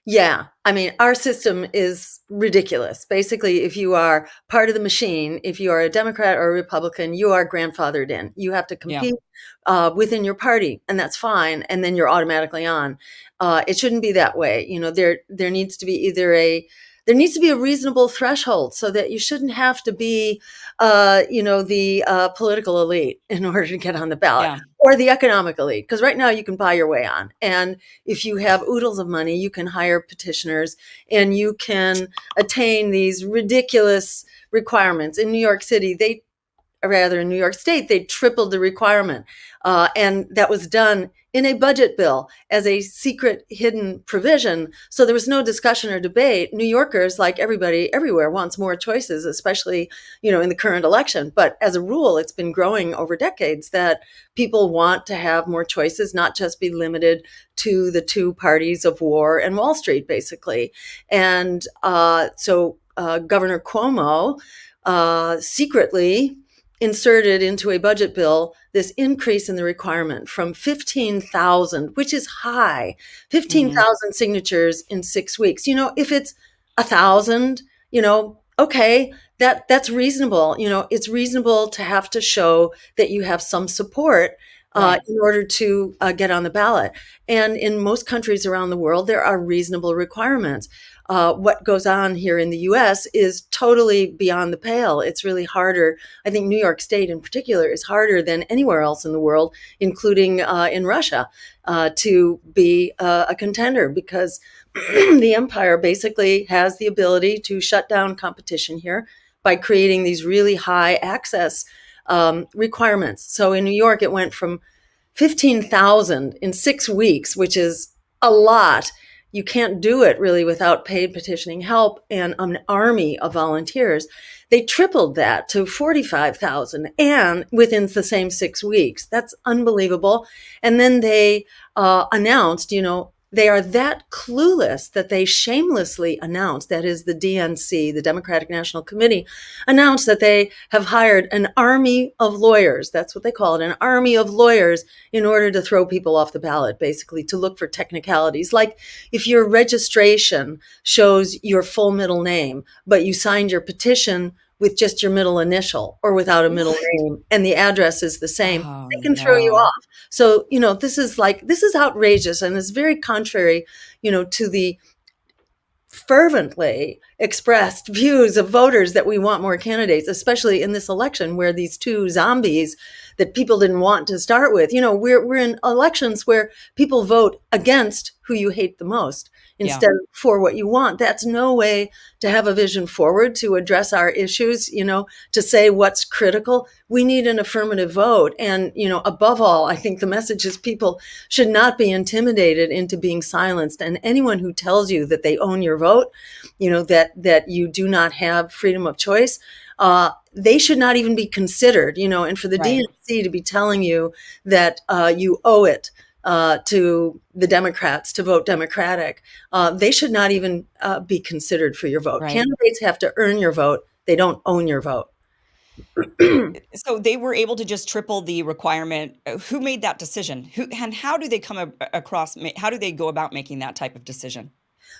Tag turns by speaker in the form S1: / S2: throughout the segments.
S1: Yeah, I mean, our system is ridiculous. Basically, if you are part of the machine, if you are a Democrat or a Republican, you are grandfathered in. You have to
S2: Yeah.
S1: compete within your party, and that's fine. And then you're automatically on. It shouldn't be that way. There needs to be there needs to be a reasonable threshold so that you shouldn't have to be, the political elite in order to get on the ballot
S2: Yeah.
S1: or the economic elite. Because right now you can buy your way on, and if you have oodles of money, you can hire petitioners and you can attain these ridiculous requirements. In New York City, in New York State, they tripled the requirement. And that was done in a budget bill as a secret hidden provision. So there was no discussion or debate. New Yorkers, like everybody everywhere, wants more choices, especially, in the current election. But as a rule, it's been growing over decades that people want to have more choices, not just be limited to the two parties of war and Wall Street, basically. And so Governor Cuomo secretly inserted into a budget bill this increase in the requirement from 15,000, which is high,
S2: Hmm.
S1: 15,000 signatures in 6 weeks. If it's 1,000, okay, that's reasonable. It's reasonable to have to show that you have some support
S2: Right.
S1: in order to get on the ballot. And in most countries around the world, there are reasonable requirements. What goes on here in the US is totally beyond the pale. It's really harder. I think New York State in particular is harder than anywhere else in the world, including in Russia, to be a contender because the empire basically has the ability to shut down competition here by creating these really high access requirements. So in New York, it went from 15,000 in 6 weeks, which is a lot. You can't do it really without paid petitioning help and an army of volunteers. They tripled that to 45,000 and within the same 6 weeks. That's unbelievable. And then they announced, they are that clueless that they shamelessly announced, that is the DNC, the Democratic National Committee, announced that they have hired an army of lawyers. That's what they call it, an army of lawyers in order to throw people off the ballot, basically, to look for technicalities. Like if your registration shows your full middle name, but you signed your petition with just your middle initial or without a middle
S2: What?
S1: name and the address is the same,
S2: Oh
S1: they can throw you
S2: no.
S1: off. So, this is outrageous and is very contrary, to the fervently expressed views of voters that we want more candidates, especially in this election where these two zombies that people didn't want to start with. We're in elections where people vote against who you hate the most
S2: Yeah.
S1: instead of for what you want. That's no way to have a vision forward, to address our issues, to say what's critical. We need an affirmative vote. And, above all, I think the message is people should not be intimidated into being silenced. And anyone who tells you that they own your vote, that you do not have freedom of choice, they should not even be considered, and for the
S2: Right.
S1: DNC to be telling you that you owe it to the Democrats to vote Democratic, they should not even be considered for your vote.
S2: Right.
S1: Candidates have to earn your vote. They don't own your vote.
S2: So they were able to just triple the requirement. Who made that decision? Who and how do they across? How do they go about making that type of decision?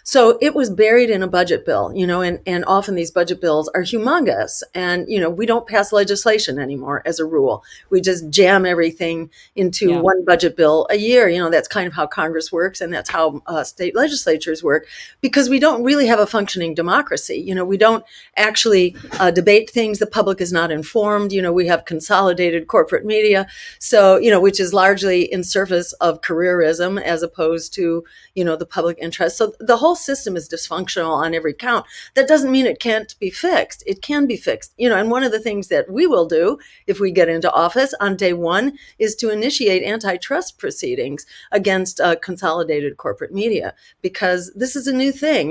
S1: So it was buried in a budget bill, and often these budget bills are humongous. And, we don't pass legislation anymore as a rule. We just jam everything into
S2: Yeah.
S1: one budget bill a year. That's kind of how Congress works. And that's how state legislatures work, because we don't really have a functioning democracy. We don't actually debate things. The public is not informed. We have consolidated corporate media. So, which is largely in service of careerism as opposed to, the public interest. So the whole system is dysfunctional on every count. That doesn't mean it can't be fixed. It can be fixed. And one of the things that we will do if we get into office on day one is to initiate antitrust proceedings against consolidated corporate media, because this is a new thing.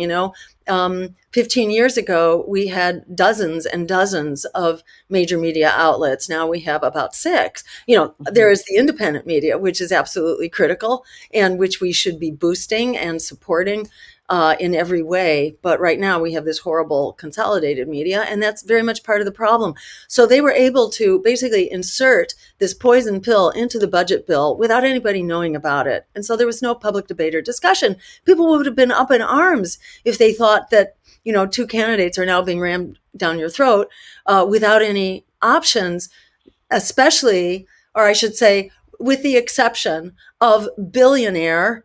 S1: 15 years ago, we had dozens and dozens of major media outlets. Now we have about six. There
S2: Mhm.
S1: is the independent media, which is absolutely critical and which we should be boosting and supporting. in every way. But right now we have this horrible consolidated media, and that's very much part of the problem. So they were able to basically insert this poison pill into the budget bill without anybody knowing about it. And so there was no public debate or discussion. People would have been up in arms if they thought that, two candidates are now being rammed down your throat without any options, especially, or I should say, with the exception of billionaire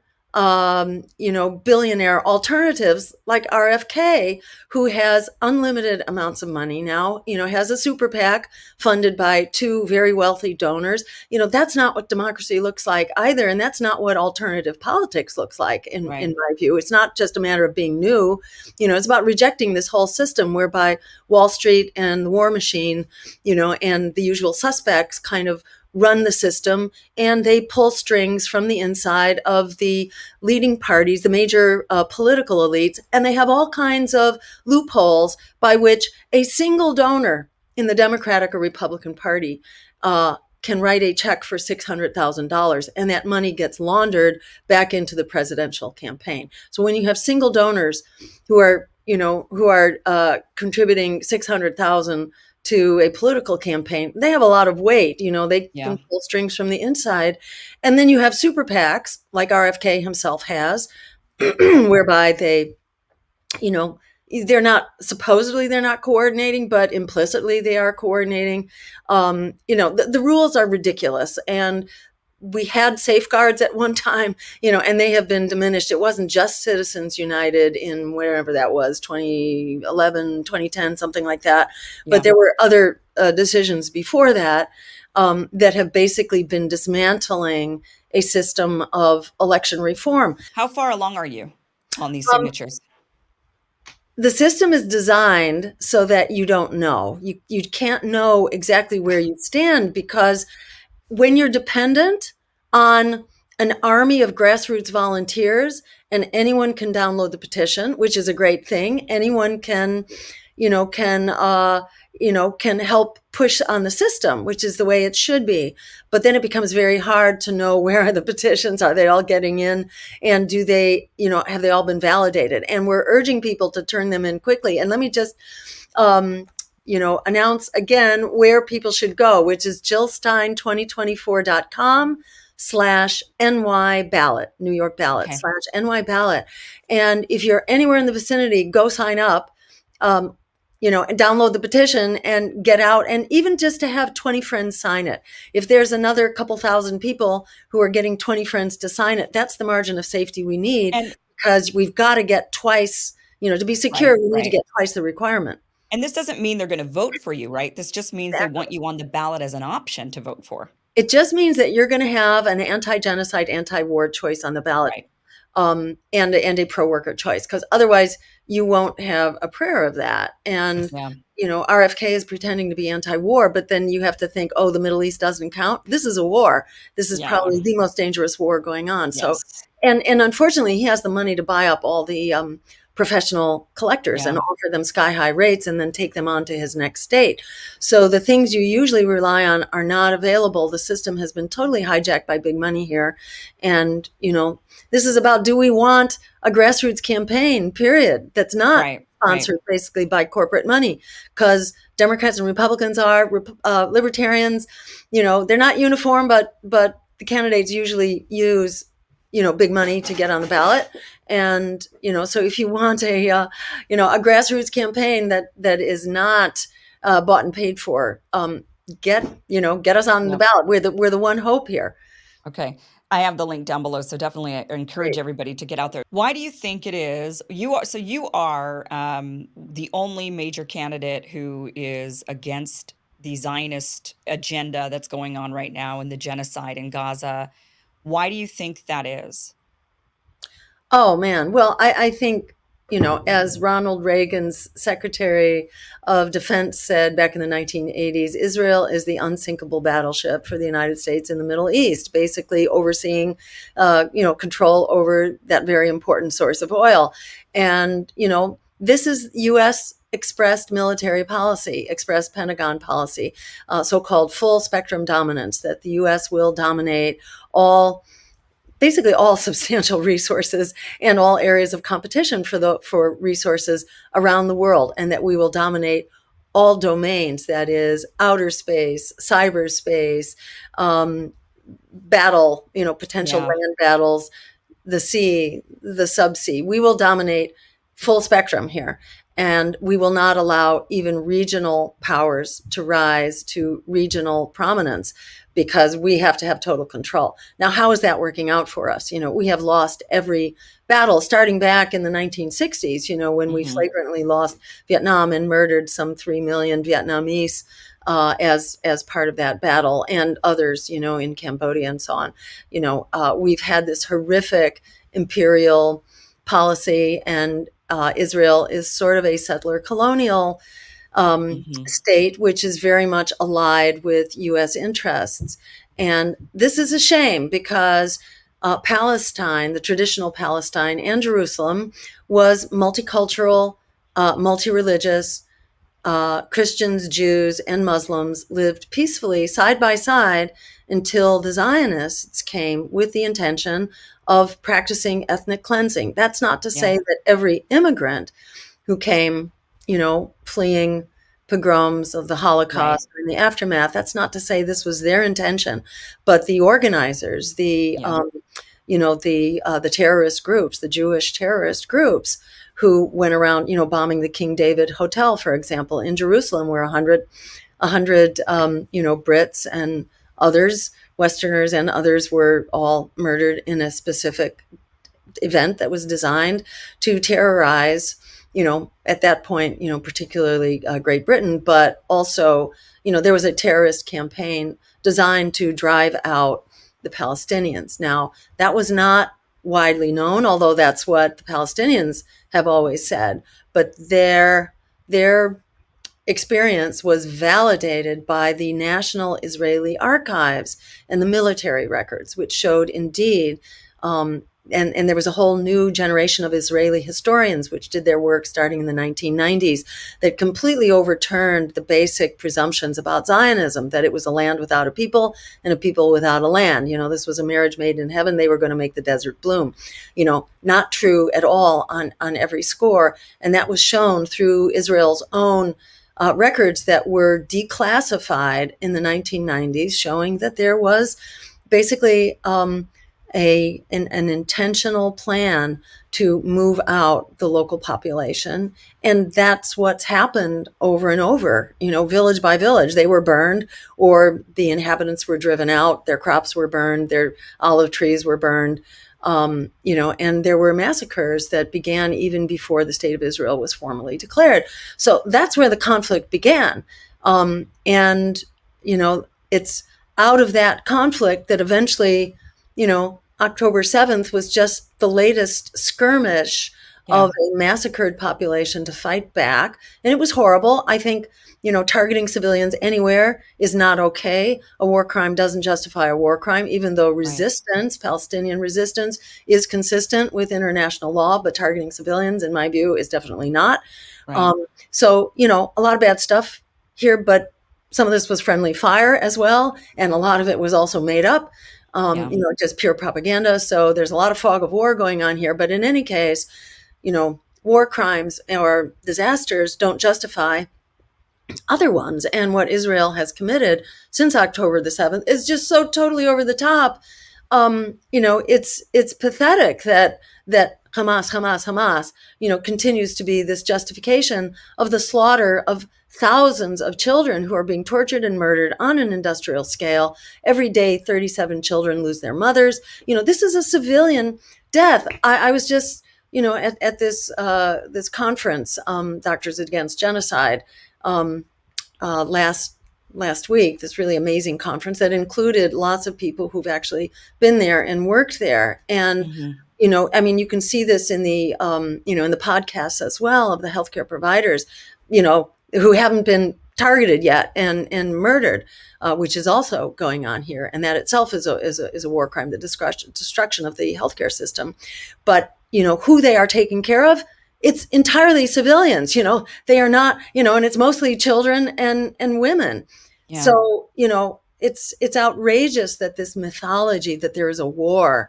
S1: alternatives like RFK, who has unlimited amounts of money now, has a super PAC funded by two very wealthy donors. That's not what democracy looks like either. And that's not what alternative politics looks like, in
S2: Right.
S1: my view. It's not just a matter of being new. It's about rejecting this whole system whereby Wall Street and the war machine, and the usual suspects kind of run the system, and they pull strings from the inside of the leading parties, the major political elites, and they have all kinds of loopholes by which a single donor in the Democratic or Republican Party can write a check for $600,000, and that money gets laundered back into the presidential campaign. So when you have single donors who are contributing $600,000 to a political campaign, they have a lot of weight. They
S2: Yeah.
S1: can pull strings from the inside. And then you have super PACs like RFK himself has, whereby you know, they're not coordinating, but implicitly they are coordinating. The rules are ridiculous. And we had safeguards at one time, and they have been diminished. It wasn't just Citizens United in wherever that was, 2011, 2010, something like that. But
S2: Yeah.
S1: there were other decisions before that that have basically been dismantling a system of election reform.
S2: How far along are you on these
S1: Um,
S2: signatures?
S1: the system is designed so that you don't know. You can't know exactly where you stand, because when you're dependent on an army of grassroots volunteers, and anyone can download the petition, which is a great thing. Anyone can, can help push on the system, which is the way it should be. But then it becomes very hard to know, where are the petitions? Are they all getting in? And do they, have they all been validated? And we're urging people to turn them in quickly. And let me just, announce again where people should go, which is jillstein2024.com/NY ballot, New York ballot
S2: Okay.
S1: /NY ballot. And if you're anywhere in the vicinity, go sign up, and download the petition and get out. And even just to have 20 friends sign it. If there's another couple thousand people who are getting 20 friends to sign it, that's the margin of safety we need,
S2: And
S1: because we've got to get twice, to be secure,
S2: right,
S1: we need to
S2: right.
S1: get twice the requirement.
S2: And this doesn't mean they're gonna vote for you, right? This just means they want you on the ballot as an option to vote for.
S1: It just means that you're going to have an anti-genocide, anti-war choice on the ballot,
S2: Right.
S1: and a pro-worker choice, because otherwise you won't have a prayer of that. And
S2: Yeah.
S1: RFK is pretending to be anti-war, but then you have to think, oh, the Middle East doesn't count. This is a war. This is
S2: Yeah.
S1: probably the most dangerous war going on. So,
S2: Yes.
S1: and unfortunately, he has the money to buy up all the professional collectors
S2: Yeah.
S1: and offer them sky high rates, and then take them on to his next state. So the things you usually rely on are not available. The system has been totally hijacked by big money here. And, this is about, do we want a grassroots campaign, period, that's not
S2: Right, right.
S1: sponsored basically by corporate money? Because Democrats and Republicans are, libertarians, they're not uniform, but the candidates usually use, big money to get on the ballot. And, so if you want a grassroots campaign that is not bought and paid for, get us on the
S2: Yep.
S1: ballot. We're the one hope here.
S2: Okay. I have the link down below, so definitely I encourage
S1: Great.
S2: everybody to get out there. Why do you think it is you are the only major candidate who is against the Zionist agenda that's going on right now and the genocide in Gaza? Why do you think that is?
S1: Oh man. Well, I think, as Ronald Reagan's Secretary of Defense said back in the 1980s, Israel is the unsinkable battleship for the United States in the Middle East, basically overseeing, control over that very important source of oil. And, this is U.S. expressed military policy, expressed Pentagon policy, so-called full spectrum dominance, that the U.S. will dominate all basically all substantial resources and all areas of competition for resources around the world, and that we will dominate all domains, that is outer space, cyberspace, um, battle, potential
S2: Yeah.
S1: land battles, the sea, the subsea. We will dominate full spectrum here. And we will not allow even regional powers to rise to regional prominence, because we have to have total control. Now, how is that working out for us? We have lost every battle starting back in the 1960s, when we
S2: Hmm.
S1: flagrantly lost Vietnam and murdered some 3 million Vietnamese as part of that battle, and others, in Cambodia and so on. We've had this horrific imperial policy, and Israel is sort of a settler colonial
S2: Hmm.
S1: state, which is very much allied with U.S. interests. And this is a shame, because Palestine, the traditional Palestine, and Jerusalem was multicultural, multi-religious. Christians, Jews, and Muslims lived peacefully side by side until the Zionists came with the intention of practicing ethnic cleansing. That's not to
S2: Yeah.
S1: say that every immigrant who came, fleeing pogroms of the
S2: Right.
S1: Holocaust or in the aftermath, that's not to say this was their intention. But the organizers,
S2: Yeah.
S1: the terrorist groups, the Jewish terrorist groups, who went around, bombing the King David Hotel, for example, in Jerusalem, where a hundred, Brits and others, Westerners and others, were all murdered in a specific event that was designed to terrorize, at that point, particularly Great Britain, but also, there was a terrorist campaign designed to drive out the Palestinians. Now, that was not widely known, although that's what the Palestinians have always said. But their experience was validated by the National Israeli Archives and the military records, which showed indeed, and there was a whole new generation of Israeli historians which did their work starting in the 1990s, that completely overturned the basic presumptions about Zionism, that it was a land without a people and a people without a land. This was a marriage made in heaven. They were going to make the desert bloom. Not true at all on every score. And that was shown through Israel's own records that were declassified in the 1990s, showing that there was basically an intentional plan to move out the local population. And that's what's happened over and over, village by village. They were burned, or the inhabitants were driven out, their crops were burned, their olive trees were burned. And there were massacres that began even before the state of Israel was formally declared. So that's where the conflict began. And, it's out of that conflict that eventually, October 7th was just the latest skirmish
S2: Yeah.
S1: of a massacred population to fight back. And it was horrible. I think, targeting civilians anywhere is not okay. A war crime doesn't justify a war crime, even though
S2: Right.
S1: resistance, Palestinian resistance, is consistent with international law. But targeting civilians, in my view, is definitely not.
S2: Right.
S1: So, a lot of bad stuff here, but some of this was friendly fire as well. And a lot of it was also made up,
S2: Yeah.
S1: just pure propaganda. So there's a lot of fog of war going on here. But in any case, war crimes or disasters don't justify other ones. And what Israel has committed since October the 7th is just so totally over the top. It's pathetic that Hamas, continues to be this justification of the slaughter of thousands of children who are being tortured and murdered on an industrial scale. Every day, 37 children lose their mothers. This is a civilian death. I was just, at this conference, Doctors Against Genocide, um, last week, this really amazing conference that included lots of people who've actually been there and worked there. And,
S2: Hmm.
S1: you can see this in in the podcasts as well, of the healthcare providers, who haven't been targeted yet and murdered, which is also going on here. And that itself is a war crime, the destruction of the healthcare system. But, who they are taking care of, it's entirely civilians. They are not, and it's mostly children and women.
S2: Yeah.
S1: So, it's outrageous that this mythology that there is a war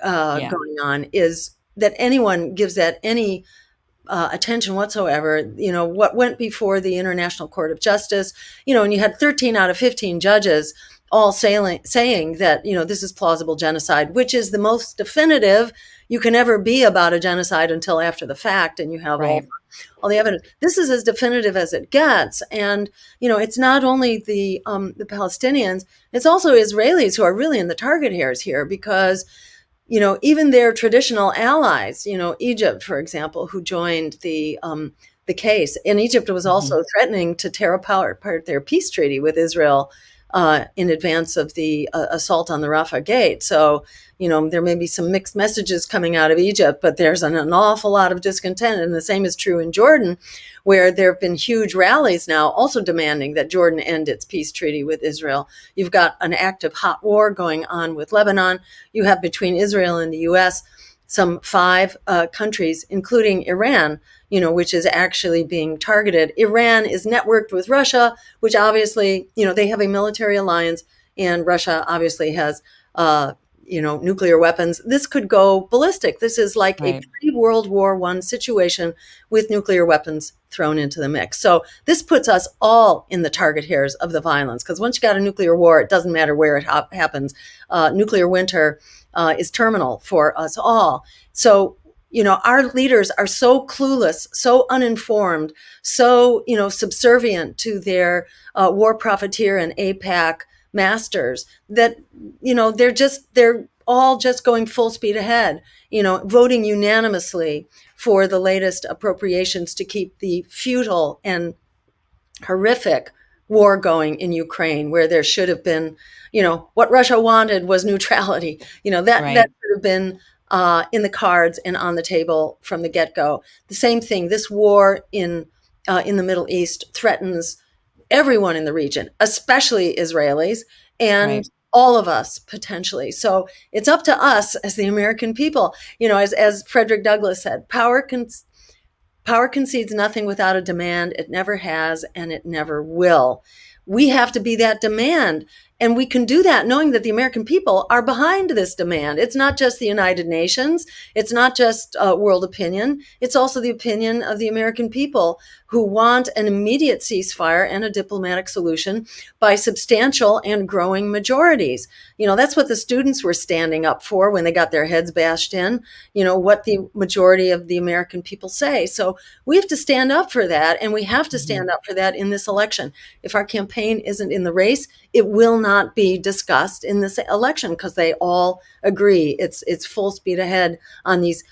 S2: Yeah.
S1: going on is that anyone gives that any attention whatsoever. What went before the International Court of Justice, and you had 13 out of 15 judges all saying that, this is plausible genocide, which is the most definitive you can ever be about a genocide until after the fact, and you have
S2: Right.
S1: all the evidence. This is as definitive as it gets, and it's not only the Palestinians; it's also Israelis who are really in the target hairs here, because even their traditional allies, Egypt, for example, who joined the case, and Egypt was
S2: Mhm.
S1: also threatening to tear apart their peace treaty with Israel in advance of the assault on the Rafah Gate. So, there may be some mixed messages coming out of Egypt, but there's an awful lot of discontent. And the same is true in Jordan, where there have been huge rallies now also demanding that Jordan end its peace treaty with Israel. You've got an active hot war going on with Lebanon. You have between Israel and the U.S. some five countries, including Iran, which is actually being targeted. Iran is networked with Russia, which obviously, they have a military alliance, and Russia obviously has, nuclear weapons. This could go ballistic. This is like a
S2: Right.
S1: pre-World War I situation with nuclear weapons thrown into the mix. So this puts us all in the target hairs of the violence, because once you got a nuclear war, it doesn't matter where it happens. Nuclear winter is terminal for us all. So, our leaders are so clueless, so uninformed, so, subservient to their war profiteer and APAC masters that, they're all just going full speed ahead, voting unanimously for the latest appropriations to keep the futile and horrific war going in Ukraine, where there should have been, what Russia wanted was neutrality. That
S2: Right.
S1: should have been in the cards and on the table from the get go. The same thing. This war in the Middle East threatens everyone in the region, especially Israelis and
S2: Right.
S1: all of us potentially. So it's up to us as the American people. As Frederick Douglass said, power concedes nothing without a demand. It never has, and it never will. We have to be that demand. And we can do that knowing that the American people are behind this demand. It's not just the United Nations. It's not just world opinion. It's also the opinion of the American people, who want an immediate ceasefire and a diplomatic solution by substantial and growing majorities. That's what the students were standing up for when they got their heads bashed in, what the majority of the American people say. So we have to stand up for that, and we have to
S2: Mhm.
S1: stand up for that in this election. If our campaign isn't in the race, it will not be discussed in this election, because they all agree it's full speed ahead on these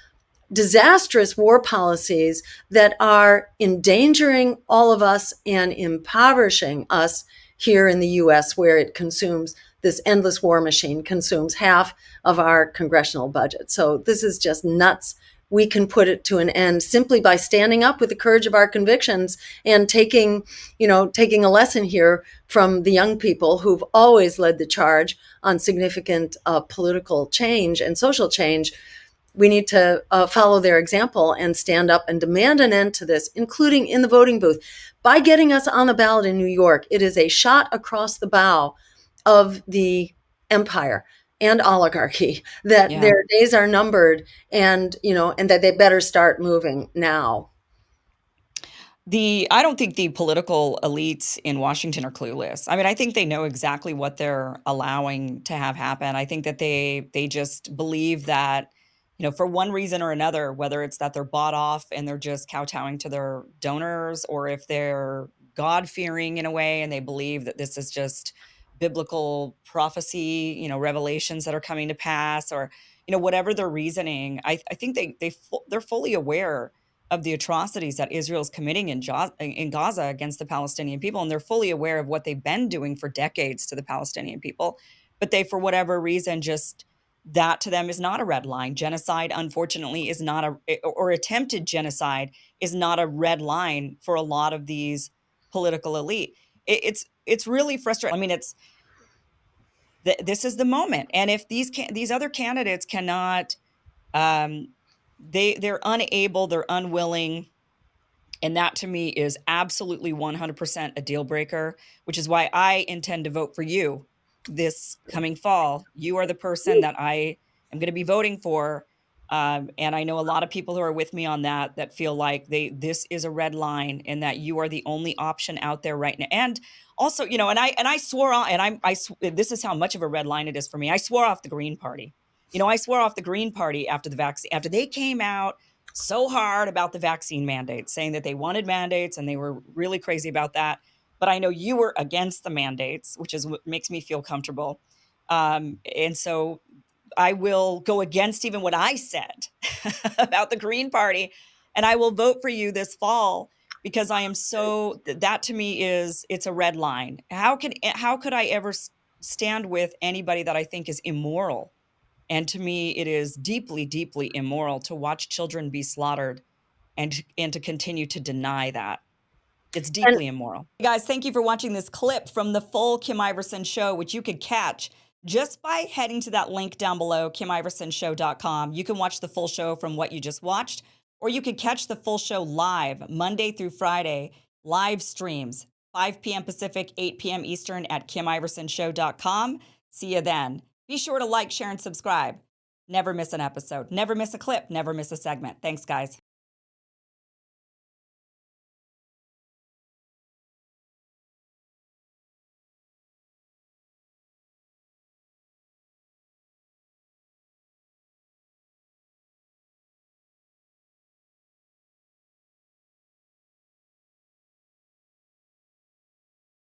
S1: disastrous war policies that are endangering all of us and impoverishing us here in the US, where it consumes, this endless war machine consumes half of our congressional budget. So this is just nuts. We can put it to an end simply by standing up with the courage of our convictions and taking a lesson here from the young people who've always led the charge on significant political change and social change. We need to follow their example and stand up and demand an end to this, including in the voting booth. By getting us on the ballot in New York, it is a shot across the bow of the empire and oligarchy that
S2: Yeah.
S1: their days are numbered, and that they better start moving now.
S2: I don't think the political elites in Washington are clueless. I mean, I think they know exactly what they're allowing to have happen. I think that they just believe that, for one reason or another, whether it's that they're bought off and they're just kowtowing to their donors, or if they're God-fearing in a way and they believe that this is just biblical prophecy, revelations that are coming to pass, or whatever their reasoning. I think they're fully aware of the atrocities that Israel's committing in Gaza against the Palestinian people. And they're fully aware of what they've been doing for decades to the Palestinian people. But they, for whatever reason, just that to them is not a red line. Genocide, unfortunately, is not or attempted genocide is not a red line for a lot of these political elite. It's really frustrating. I mean, this is the moment. And if these other candidates cannot, um, they're unable, they're unwilling, and that to me is absolutely 100% a deal breaker, which is why I intend to vote for you this coming fall. You are the person that I I'm going to be voting for. And I know a lot of people who are with me on that feel like this is a red line and that you are the only option out there right now. And also, and I swore on, and this is how much of a red line it is for me. I swore off the Green Party. I swore off the Green Party after the vaccine, after they came out so hard about the vaccine mandates, saying that they wanted mandates and they were really crazy about that. But I know you were against the mandates, which is what makes me feel comfortable. And so I will go against even what I said about the Green Party, and I will vote for you this fall because I am that to me it's a red line. How could I ever stand with anybody that I think is immoral? And to me, it is deeply, deeply immoral to watch children be slaughtered and to continue to deny that. It's
S1: And
S2: deeply immoral. Hey guys, thank you for watching this clip from the full Kim Iversen show, which you could catch just by heading to that link down below, KimIversonShow.com. You can watch the full show from what you just watched, or you could catch the full show live Monday through Friday, live streams, 5 p.m. Pacific, 8 p.m. Eastern at KimIversonShow.com. See you then. Be sure to like, share, and subscribe. Never miss an episode. Never miss a clip. Never miss a segment. Thanks, guys.